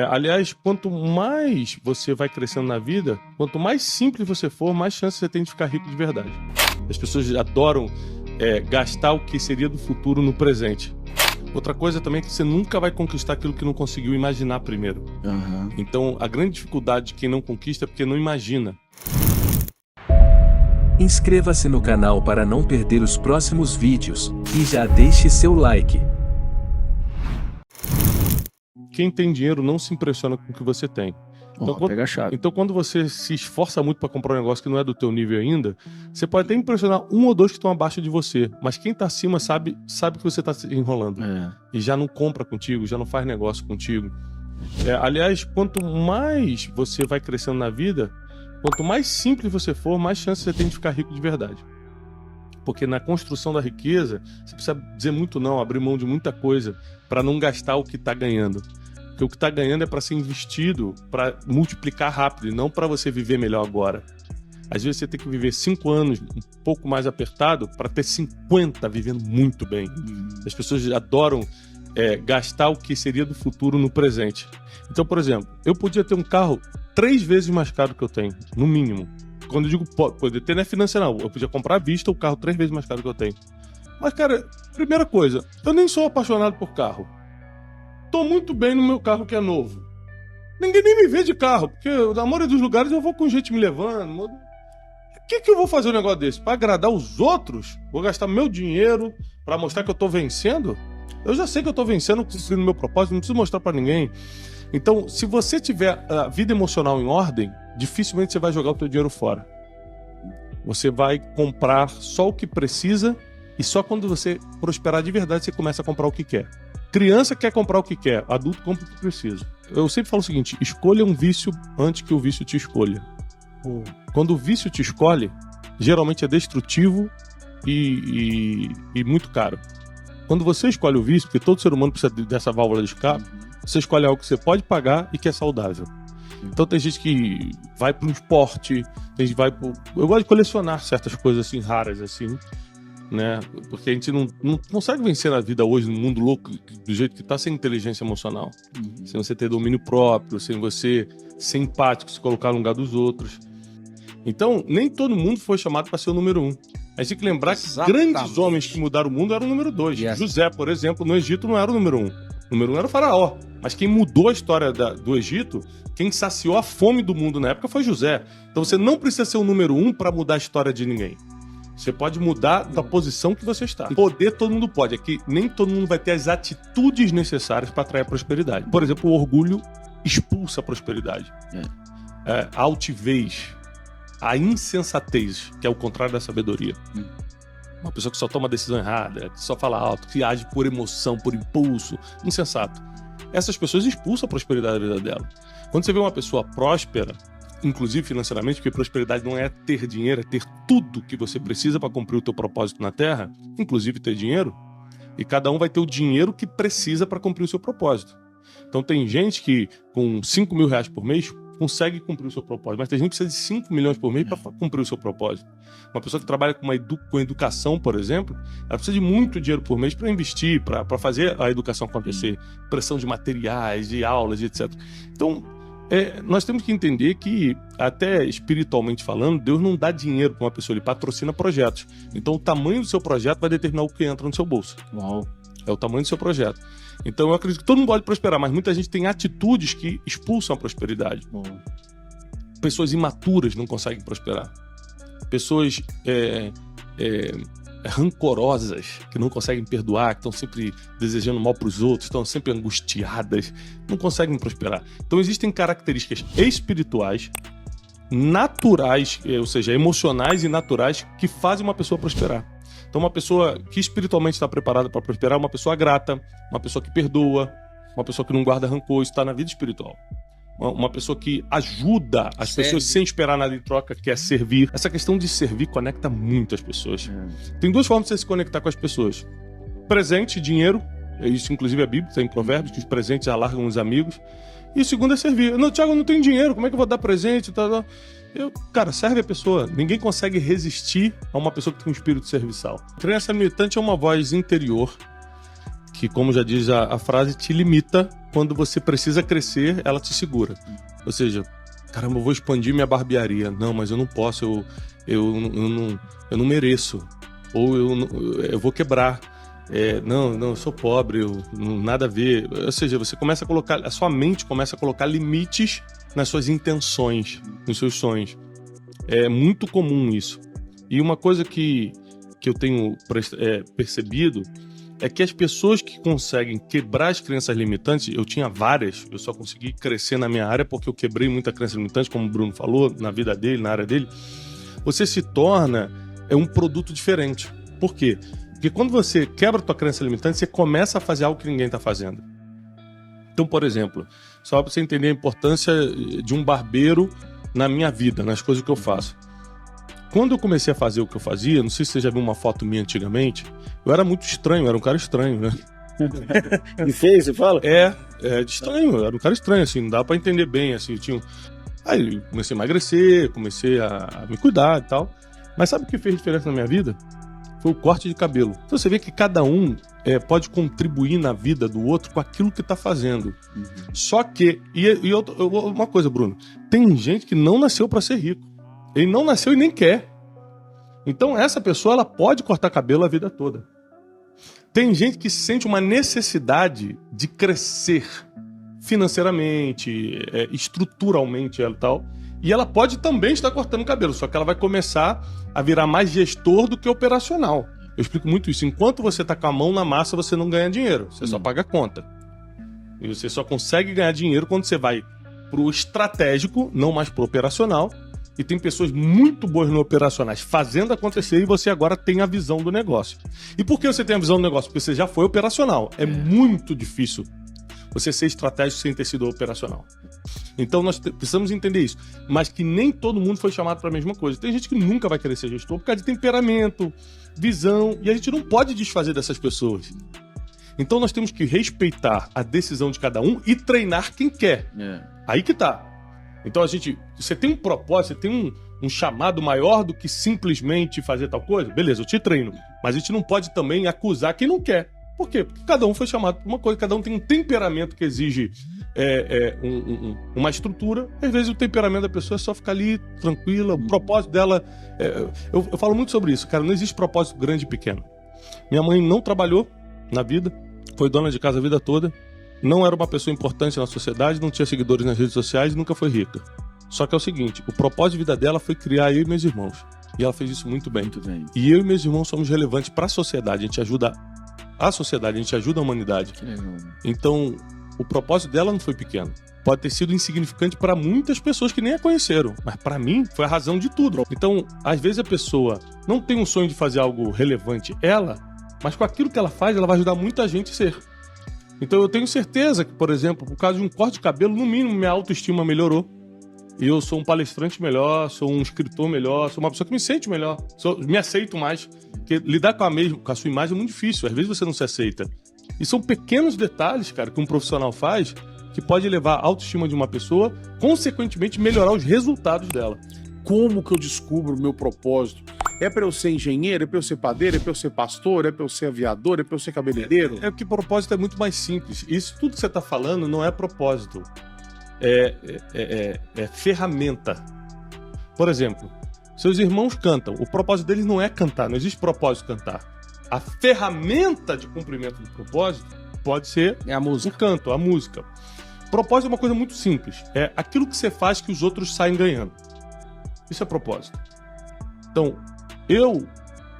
Aliás, quanto mais você vai crescendo na vida, quanto mais simples você for, mais chance você tem de ficar rico de verdade. As pessoas adoram gastar o que seria do futuro no presente. Outra coisa também é que você nunca vai conquistar aquilo que não conseguiu imaginar primeiro. Uhum. Então, a grande dificuldade de quem não conquista é porque não imagina. Inscreva-se no canal para não perder os próximos vídeos, e já deixe seu like. Quem tem dinheiro não se impressiona com o que você tem. Pega a chave. Então, quando você se esforça muito para comprar um negócio que não é do teu nível ainda, você pode até impressionar um ou dois que estão abaixo de você, mas quem tá acima sabe que você tá se enrolando. E já não compra contigo, já não faz negócio contigo. Aliás, quanto mais você vai crescendo na vida, quanto mais simples você for, mais chance você tem de ficar rico de verdade. Porque na construção da riqueza, você precisa dizer muito não, abrir mão de muita coisa para não gastar o que está ganhando. Porque o que está ganhando é para ser investido, para multiplicar rápido, e não para você viver melhor agora. Às vezes você tem que viver 5 anos um pouco mais apertado para ter 50 vivendo muito bem. As pessoas adoram gastar o que seria do futuro no presente. Então, por exemplo, eu podia ter um carro 3 vezes mais caro que eu tenho, no mínimo. Quando eu digo poder ter, não é financeiro, eu podia comprar à vista o carro 3 vezes mais caro que eu tenho. Mas, cara, primeira coisa, eu nem sou apaixonado por carro. Tô muito bem no meu carro que é novo. Ninguém nem me vê de carro, porque na maioria dos lugares eu vou com gente me levando. O que eu vou fazer um negócio desse? Pra agradar os outros? Vou gastar meu dinheiro pra mostrar que eu tô vencendo? Eu já sei que eu tô vencendo, cumprindo meu propósito, não preciso mostrar pra ninguém. Então, se você tiver a vida emocional em ordem, dificilmente você vai jogar o teu dinheiro fora. Você vai comprar só o que precisa, e só quando você prosperar de verdade você começa a comprar o que quer. Criança quer comprar o que quer, adulto compra o que precisa. Eu sempre falo o seguinte: escolha um vício antes que o vício te escolha. Quando o vício te escolhe, geralmente é destrutivo e muito caro. Quando você escolhe o vício, porque todo ser humano precisa dessa válvula de escape, você escolhe algo que você pode pagar e que é saudável. Então tem gente que vai para um esporte, tem gente que vai pro... Eu gosto de colecionar certas coisas assim raras assim, né? Porque a gente não consegue vencer na vida hoje, no mundo louco, do jeito que tá, sem inteligência emocional. Sem você ter domínio próprio, sem você ser empático, se colocar no lugar dos outros. Então, nem todo mundo foi chamado para ser o número 1. A gente tem que lembrar que grandes homens que mudaram o mundo eram o número 2. José, por exemplo, no Egito não era o número 1. O número 1 era o faraó. Mas quem mudou a história do Egito, quem saciou a fome do mundo na época foi José. Então você não precisa ser o número 1 para mudar a história de ninguém. Você pode mudar da posição que você está. Poder todo mundo pode. É que nem todo mundo vai ter as atitudes necessárias para atrair a prosperidade. Por exemplo, o orgulho expulsa a prosperidade. A altivez, a insensatez, que é o contrário da sabedoria. Uma pessoa que só toma decisão errada, que só fala alto, que age por emoção, por impulso, insensato. Essas pessoas expulsam a prosperidade da vida dela. Quando você vê uma pessoa próspera, inclusive financeiramente, porque prosperidade não é ter dinheiro, é ter tudo que você precisa para cumprir o teu propósito na Terra, inclusive ter dinheiro, e cada um vai ter o dinheiro que precisa para cumprir o seu propósito. Então tem gente que com 5 mil reais por mês consegue cumprir o seu propósito, mas tem gente que precisa de 5 milhões por mês para cumprir o seu propósito. Uma pessoa que trabalha com educação, por exemplo, ela precisa de muito dinheiro por mês para investir, para fazer a educação acontecer, pressão de materiais, de aulas, etc. Então, nós temos que entender que, até espiritualmente falando, Deus não dá dinheiro para uma pessoa, ele patrocina projetos. Então o tamanho do seu projeto vai determinar o que entra no seu bolso. É o tamanho do seu projeto. Então eu acredito que todo mundo pode prosperar, mas muita gente tem atitudes que expulsam a prosperidade. Pessoas imaturas não conseguem prosperar. Pessoas rancorosas, que não conseguem perdoar, que estão sempre desejando mal para os outros, estão sempre angustiadas, não conseguem prosperar. Então existem características espirituais, naturais, ou seja, emocionais e naturais, que fazem uma pessoa prosperar. Então uma pessoa que espiritualmente está preparada para prosperar é uma pessoa grata, uma pessoa que perdoa, uma pessoa que não guarda rancor, isso está na vida espiritual. Uma pessoa que ajuda as pessoas sem esperar nada em troca, que é servir. Essa questão de servir conecta muito as pessoas. Tem 2 formas de você se conectar com as pessoas. Presente, dinheiro, isso inclusive é Bíblia, tem Provérbios, que os presentes alargam os amigos. E o segundo é servir. Não, Thiago, eu não tenho dinheiro, como é que eu vou dar presente? Cara, serve a pessoa. Ninguém consegue resistir a uma pessoa que tem um espírito serviçal. Crença limitante é uma voz interior que, como já diz a frase, te limita quando você precisa crescer, ela te segura. Ou seja, caramba, eu vou expandir minha barbearia. Não, mas eu não posso, eu não mereço. Ou eu vou quebrar. Não, eu sou pobre, nada a ver. Ou seja, você começa a colocar, a sua mente começa a colocar limites nas suas intenções, nos seus sonhos. É muito comum isso. E uma coisa que eu tenho percebido é que as pessoas que conseguem quebrar as crenças limitantes, eu tinha várias, eu só consegui crescer na minha área porque eu quebrei muita crença limitante, como o Bruno falou, na vida dele, na área dele. Você se torna um produto diferente. Por quê? Porque quando você quebra a tua crença limitante, você começa a fazer algo que ninguém está fazendo. Então, por exemplo, só para você entender a importância de um barbeiro na minha vida, nas coisas que eu faço. Quando eu comecei a fazer o que eu fazia, não sei se você já viu uma foto minha antigamente, eu era muito estranho, eu era um cara estranho, né? E feio, você fala? De estranho, eu era um cara estranho, assim, não dava pra entender bem, assim, Aí eu comecei a emagrecer, comecei a me cuidar e tal. Mas sabe o que fez diferença na minha vida? Foi o corte de cabelo. Então você vê que cada um pode contribuir na vida do outro com aquilo que tá fazendo. Uhum. Só que, uma coisa, Bruno, tem gente que não nasceu pra ser rico. Ele não nasceu e nem quer. Então essa pessoa ela pode cortar cabelo a vida toda. Tem gente que sente uma necessidade de crescer financeiramente, estruturalmente e tal. E ela pode também estar cortando cabelo, só que ela vai começar a virar mais gestor do que operacional. Eu explico muito isso. Enquanto você está com a mão na massa, você não ganha dinheiro. Você só paga a conta. E você só consegue ganhar dinheiro quando você vai pro estratégico, não mais pro operacional. E tem pessoas muito boas no operacionais fazendo acontecer e você agora tem a visão do negócio. E por que você tem a visão do negócio? Porque você já foi operacional. É muito difícil você ser estratégico sem ter sido operacional. Então nós precisamos entender isso. Mas que nem todo mundo foi chamado para a mesma coisa. Tem gente que nunca vai querer ser gestor por causa de temperamento, visão. E a gente não pode desfazer dessas pessoas. Então nós temos que respeitar a decisão de cada um e treinar quem quer. Aí que tá. Então você tem um propósito, você tem um chamado maior do que simplesmente fazer tal coisa? Beleza, eu te treino. Mas a gente não pode também acusar quem não quer. Por quê? Porque cada um foi chamado por uma coisa, cada um tem um temperamento que exige uma estrutura. Às vezes o temperamento da pessoa é só ficar ali, tranquila, o propósito dela... Eu falo muito sobre isso, cara, não existe propósito grande e pequeno. Minha mãe não trabalhou na vida, foi dona de casa a vida toda, não era uma pessoa importante na sociedade, não tinha seguidores nas redes sociais e nunca foi rica. Só que é o seguinte, o propósito de vida dela foi criar eu e meus irmãos. E ela fez isso muito bem. Muito bem. E eu e meus irmãos somos relevantes para a sociedade, a gente ajuda a sociedade, a gente ajuda a humanidade. Então, o propósito dela não foi pequeno. Pode ter sido insignificante para muitas pessoas que nem a conheceram, mas para mim foi a razão de tudo. Então, às vezes a pessoa não tem um sonho de fazer algo relevante, mas com aquilo que ela faz, ela vai ajudar muita gente a ser. Então eu tenho certeza que, por exemplo, por causa de um corte de cabelo, no mínimo minha autoestima melhorou. E eu sou um palestrante melhor, sou um escritor melhor, sou uma pessoa que me sente melhor, me aceito mais. Porque lidar com a sua imagem é muito difícil, às vezes você não se aceita. E são pequenos detalhes, cara, que um profissional faz que pode levar a autoestima de uma pessoa, consequentemente melhorar os resultados dela. Como que eu descubro o meu propósito? É pra eu ser engenheiro? É pra eu ser padeiro? É pra eu ser pastor? É pra eu ser aviador? É pra eu ser cabeleireiro? É porque propósito é muito mais simples. Isso tudo que você tá falando não é propósito. É ferramenta. Por exemplo, seus irmãos cantam. O propósito deles não é cantar. Não existe propósito cantar. A ferramenta de cumprimento do propósito pode ser a música. O canto, a música. Propósito é uma coisa muito simples. É aquilo que você faz que os outros saem ganhando. Isso é propósito. Então,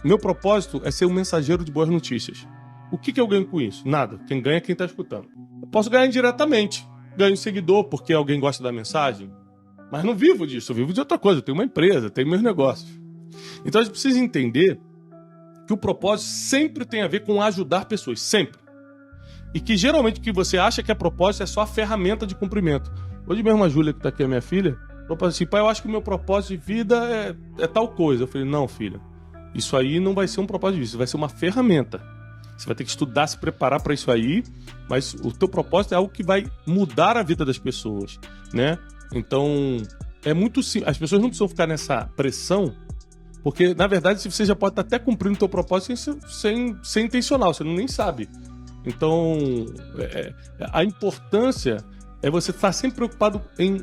meu propósito é ser um mensageiro de boas notícias. O que eu ganho com isso? Nada. Quem ganha é quem está escutando. Eu posso ganhar indiretamente. Ganho seguidor porque alguém gosta da mensagem. Mas não vivo disso. Eu vivo de outra coisa. Eu tenho uma empresa, tenho meus negócios. Então a gente precisa entender que o propósito sempre tem a ver com ajudar pessoas. Sempre. E que geralmente o que você acha que é propósito é só a ferramenta de cumprimento. Hoje mesmo a Júlia, que está aqui, a minha filha, falou assim: pai, eu acho que o meu propósito de vida é tal coisa. Eu falei: não, filha, isso aí não vai ser um propósito de vida, isso vai ser uma ferramenta. Você vai ter que estudar, se preparar para isso aí, mas o teu propósito é algo que vai mudar a vida das pessoas, né? Então, é muito simples. As pessoas não precisam ficar nessa pressão, porque, na verdade, você já pode estar até cumprindo o teu propósito sem ser intencional, você nem sabe. Então, a importância é você estar sempre preocupado em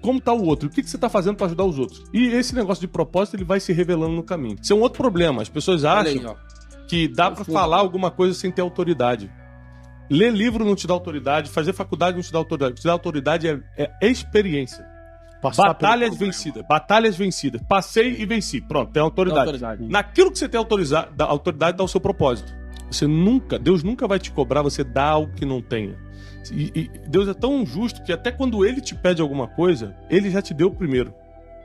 como está o outro, o que você está fazendo para ajudar os outros. E esse negócio de propósito, ele vai se revelando no caminho. Isso é um outro problema. As pessoas acham que dá para falar alguma coisa sem ter autoridade. Ler livro não te dá autoridade, fazer faculdade não te dá autoridade. O que te dá autoridade é experiência. Batalhas vencidas. Passei e venci. Pronto, tem autoridade. Naquilo que você tem autoridade, dá o seu propósito. Deus nunca vai te cobrar você dar algo que não tenha. E Deus é tão justo que até quando Ele te pede alguma coisa, Ele já te deu primeiro.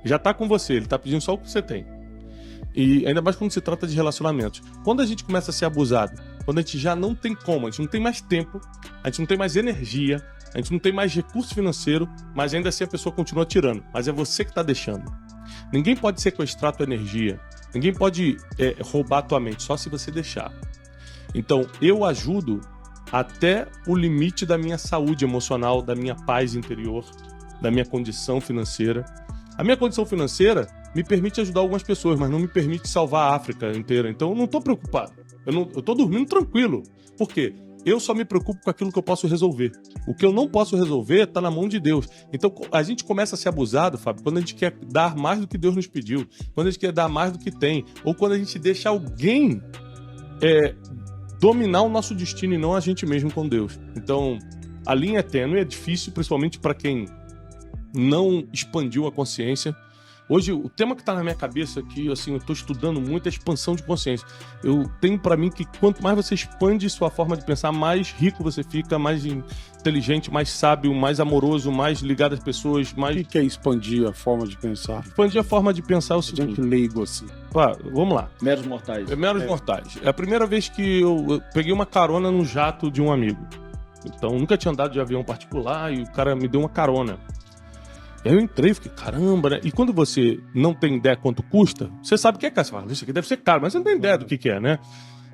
Já tá com você, Ele tá pedindo só o que você tem. E ainda mais quando se trata de relacionamentos. Quando a gente começa a ser abusado, quando a gente já não tem como, a gente não tem mais tempo, a gente não tem mais energia, a gente não tem mais recurso financeiro, mas ainda assim a pessoa continua tirando. Mas é você que tá deixando. Ninguém pode sequestrar tua energia, ninguém pode roubar tua mente, só se você deixar. Então, eu ajudo até o limite da minha saúde emocional, da minha paz interior, da minha condição financeira. A minha condição financeira me permite ajudar algumas pessoas, mas não me permite salvar a África inteira. Então eu não estou preocupado. Eu estou dormindo tranquilo. Por quê? Eu só me preocupo com aquilo que eu posso resolver. O que eu não posso resolver está na mão de Deus. Então a gente começa a ser abusado, Fábio, quando a gente quer dar mais do que Deus nos pediu, quando a gente quer dar mais do que tem, ou quando a gente deixa alguém dominar o nosso destino e não a gente mesmo com Deus. Então, a linha é tênue, é difícil, principalmente para quem não expandiu a consciência. Hoje, o tema que está na minha cabeça aqui, assim, eu estou estudando muito, é a expansão de consciência. Eu tenho para mim que quanto mais você expande sua forma de pensar, mais rico você fica, mais inteligente, mais sábio, mais amoroso, mais ligado às pessoas, mais... O que é expandir a forma de pensar? Expandir a forma de pensar é o seguinte... Gente leigo assim. Vamos lá. Meros mortais. Mortais. É a primeira vez que eu peguei uma carona no jato de um amigo. Então, nunca tinha andado de avião particular e o cara me deu uma carona. Aí eu entrei e fiquei, caramba, né? E quando você não tem ideia quanto custa, você sabe o que é caro. Você fala, isso aqui deve ser caro, mas você não tem ideia do que é, né?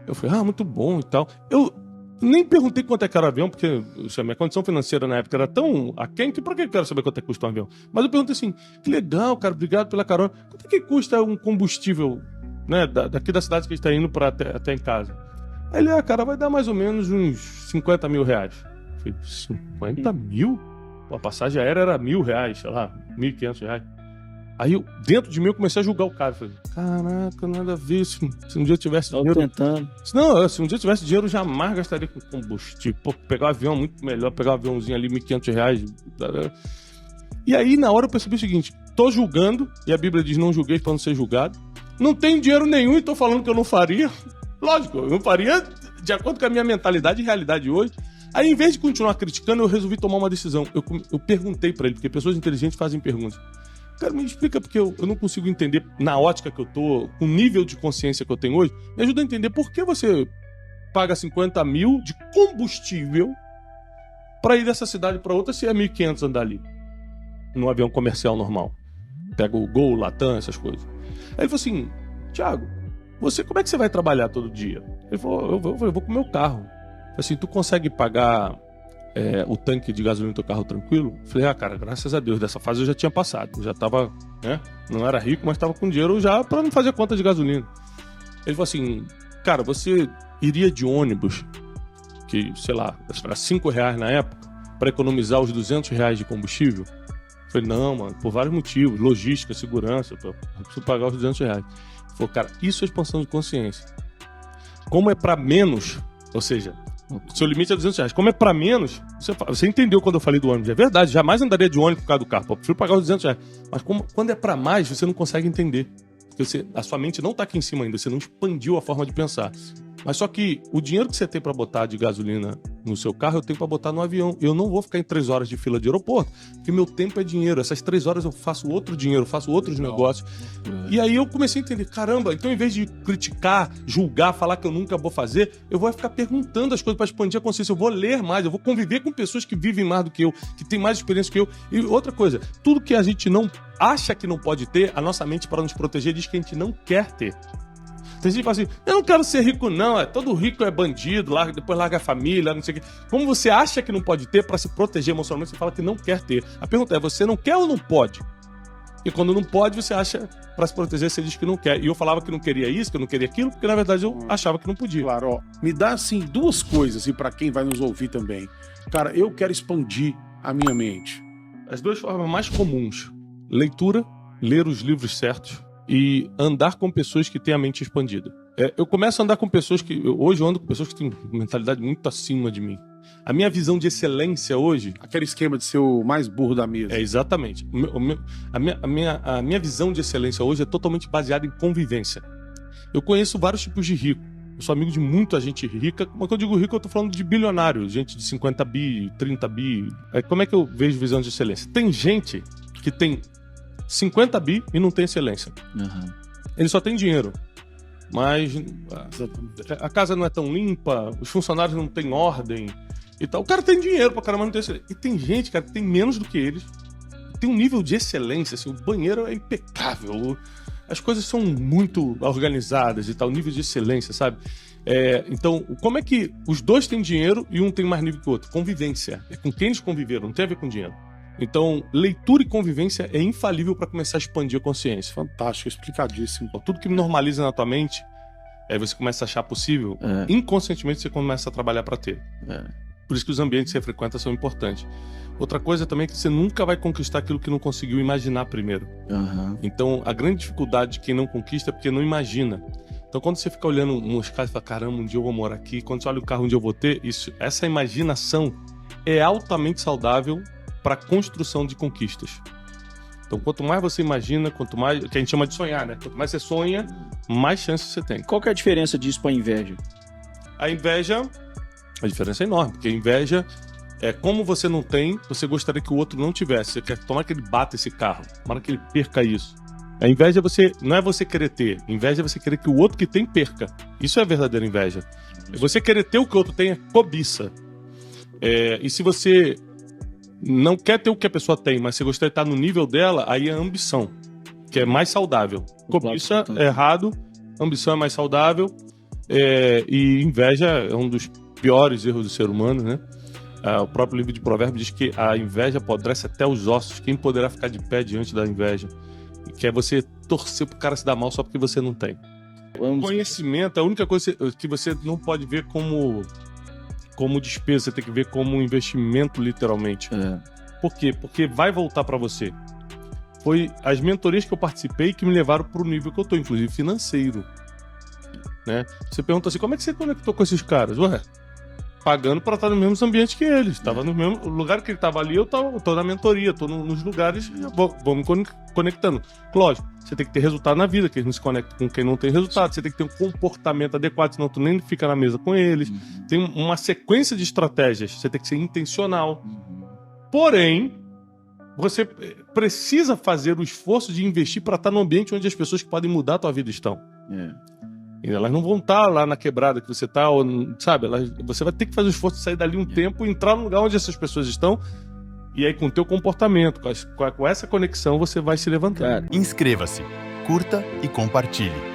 Eu falei, muito bom e tal. Eu nem perguntei quanto é que era o avião, porque a minha condição financeira na época era tão aquém que pra que eu quero saber quanto é que custa um avião? Mas eu perguntei assim, que legal, cara, obrigado pela carona. Quanto é que custa um combustível, né, daqui da cidade que a gente tá indo pra até em casa? Aí ele, cara, vai dar mais ou menos uns 50 mil reais. Eu falei, 50 mil? A passagem aérea era R$1.000, sei lá, R$1.500. Aí dentro de mim eu comecei a julgar o cara. Falei, caraca, nada a ver. Se um dia eu tivesse dinheiro... tentando. Não, se um dia eu tivesse dinheiro, eu jamais gastaria com combustível. Pô, pegar um avião é muito melhor, pegar um aviãozinho ali, R$1.500. E aí, na hora, eu percebi o seguinte, tô julgando, e a Bíblia diz, não julgueis para não ser julgado. Não tenho dinheiro nenhum e tô falando que eu não faria. Lógico, eu não faria de acordo com a minha mentalidade e realidade hoje. Aí, em vez de continuar criticando, eu resolvi tomar uma decisão. Eu perguntei pra ele, porque pessoas inteligentes fazem perguntas. Cara, me explica, porque eu não consigo entender, na ótica que eu tô, com o nível de consciência que eu tenho hoje, me ajuda a entender por que você paga 50 mil de combustível pra ir dessa cidade pra outra se é 1.500 andar ali, num avião comercial normal. Pega o Gol, Latam, essas coisas. Aí ele falou assim, Thiago, como é que você vai trabalhar todo dia? Ele falou, eu vou com o meu carro. Assim, tu consegue pagar o tanque de gasolina do teu carro tranquilo? Eu falei, cara, graças a Deus, dessa fase eu já tinha passado. Eu já tava, né? Não era rico, mas tava com dinheiro já pra não fazer conta de gasolina. Ele falou assim, cara, você iria de ônibus, que, sei lá, era R$5 na época, pra economizar os R$200 de combustível? Eu falei, não, mano, por vários motivos, logística, segurança, eu preciso pagar os R$200. Ele falou, cara, isso é expansão de consciência. Como é pra menos, ou seja... O seu limite é R$200. Como é pra menos, você entendeu quando eu falei do ônibus. É verdade, jamais andaria de ônibus por causa do carro. Eu prefiro pagar os R$200. Mas quando é pra mais, você não consegue entender. Porque a sua mente não tá aqui em cima ainda. Você não expandiu a forma de pensar. Mas só que o dinheiro que você tem pra botar de gasolina no seu carro, eu tenho pra botar no avião. Eu não vou ficar em 3 horas de fila de aeroporto, porque meu tempo é dinheiro. Essas 3 horas eu faço outro dinheiro, faço outros negócios. E aí eu comecei a entender, caramba, então em vez de criticar, julgar, falar que eu nunca vou fazer, eu vou ficar perguntando as coisas pra expandir a consciência. Eu vou ler mais, eu vou conviver com pessoas que vivem mais do que eu, que têm mais experiência que eu. E outra coisa, tudo que a gente não acha que não pode ter, a nossa mente, para nos proteger, diz que a gente não quer ter. Tem gente que fala assim, eu não quero ser rico não, todo rico é bandido, depois larga a família, não sei o quê. Como você acha que não pode ter, para se proteger emocionalmente, você fala que não quer ter. A pergunta é, você não quer ou não pode? E quando não pode, você acha, pra se proteger, você diz que não quer. E eu falava que não queria isso, que eu não queria aquilo, porque na verdade eu achava que não podia. Claro, ó. Me dá, assim, duas coisas, e pra quem vai nos ouvir também. Cara, eu quero expandir a minha mente. As duas formas mais comuns: leitura, ler os livros certos, e andar com pessoas que têm a mente expandida. Eu começo a andar com pessoas que... Hoje eu ando com pessoas que têm mentalidade muito acima de mim. A minha visão de excelência hoje... Aquele esquema de ser o mais burro da mesa. Exatamente. A minha visão de excelência hoje é totalmente baseada em convivência. Eu conheço vários tipos de rico. Eu sou amigo de muita gente rica. Quando eu digo rico, eu tô falando de bilionário. Gente de 50 bi, 30 bi. Como é que eu vejo visão de excelência? Tem gente que tem 50 bi e não tem excelência. Uhum. Ele só tem dinheiro. Mas a casa não é tão limpa, os funcionários não têm ordem e tal. O cara tem dinheiro pra caramba, não tem excelência. E tem gente, cara, que tem menos do que eles. Tem um nível de excelência, assim, o banheiro é impecável. As coisas são muito organizadas e tal, nível de excelência, sabe? Então, como é que os dois têm dinheiro e um tem mais nível que o outro? Convivência. É com quem eles conviveram, não tem a ver com dinheiro. Então, leitura e convivência é infalível para começar a expandir a consciência. Fantástico, explicadíssimo. Então, tudo que normaliza na tua mente, você começa a achar possível, inconscientemente você começa a trabalhar para ter. Por isso que os ambientes que você frequenta são importantes. Outra coisa também é que você nunca vai conquistar aquilo que não conseguiu imaginar primeiro. Uhum. Então, a grande dificuldade de quem não conquista é porque não imagina. Então, quando você fica olhando uns caras e fala, caramba, um dia eu vou morar aqui. Quando você olha o carro, um dia eu vou ter. Essa imaginação é altamente saudável para a construção de conquistas. Então, quanto mais você imagina, quanto mais... que a gente chama de sonhar, né? Quanto mais você sonha, mais chances você tem. Qual que é a diferença disso para a inveja? A inveja... A diferença é enorme, porque a inveja é como você não tem, você gostaria que o outro não tivesse. Você quer tomar que ele bata esse carro, tomara que ele perca isso. A inveja não é você querer ter, inveja é você querer que o outro que tem perca. Isso é a verdadeira inveja. Você querer ter o que o outro tem é cobiça. E se você não quer ter o que a pessoa tem, mas você gostaria de estar no nível dela, aí é ambição, que é mais saudável. Cobiça é errado, ambição é mais saudável, e inveja é um dos piores erros do ser humano, né? O próprio livro de Provérbios diz que a inveja apodrece até os ossos. Quem poderá ficar de pé diante da inveja? Que é você torcer pro cara se dar mal só porque você não tem. Conhecimento é a única coisa que você não pode ver como despesa, você tem que ver como um investimento, literalmente. Por quê? Porque vai voltar para você. Foi as mentorias que eu participei que me levaram pro nível que eu tô, inclusive financeiro. Né? Você pergunta assim, como é que você conectou com esses caras? Ué, pagando para estar no mesmo ambiente que eles. Estava no mesmo lugar que ele estava ali, eu tô na mentoria, tô nos lugares, vou me conectando. Lógico, você tem que ter resultado na vida, que eles não se conectam com quem não tem resultado, você tem que ter um comportamento adequado, senão tu nem fica na mesa com eles. Tem uma sequência de estratégias, você tem que ser intencional. Porém, você precisa fazer o esforço de investir para estar no ambiente onde as pessoas que podem mudar a tua vida estão. Elas não vão estar lá na quebrada que você está, sabe? Você vai ter que fazer o esforço de sair dali um tempo e entrar no lugar onde essas pessoas estão. E aí, com o teu comportamento, com essa conexão, você vai se levantando. Inscreva-se, curta e compartilhe.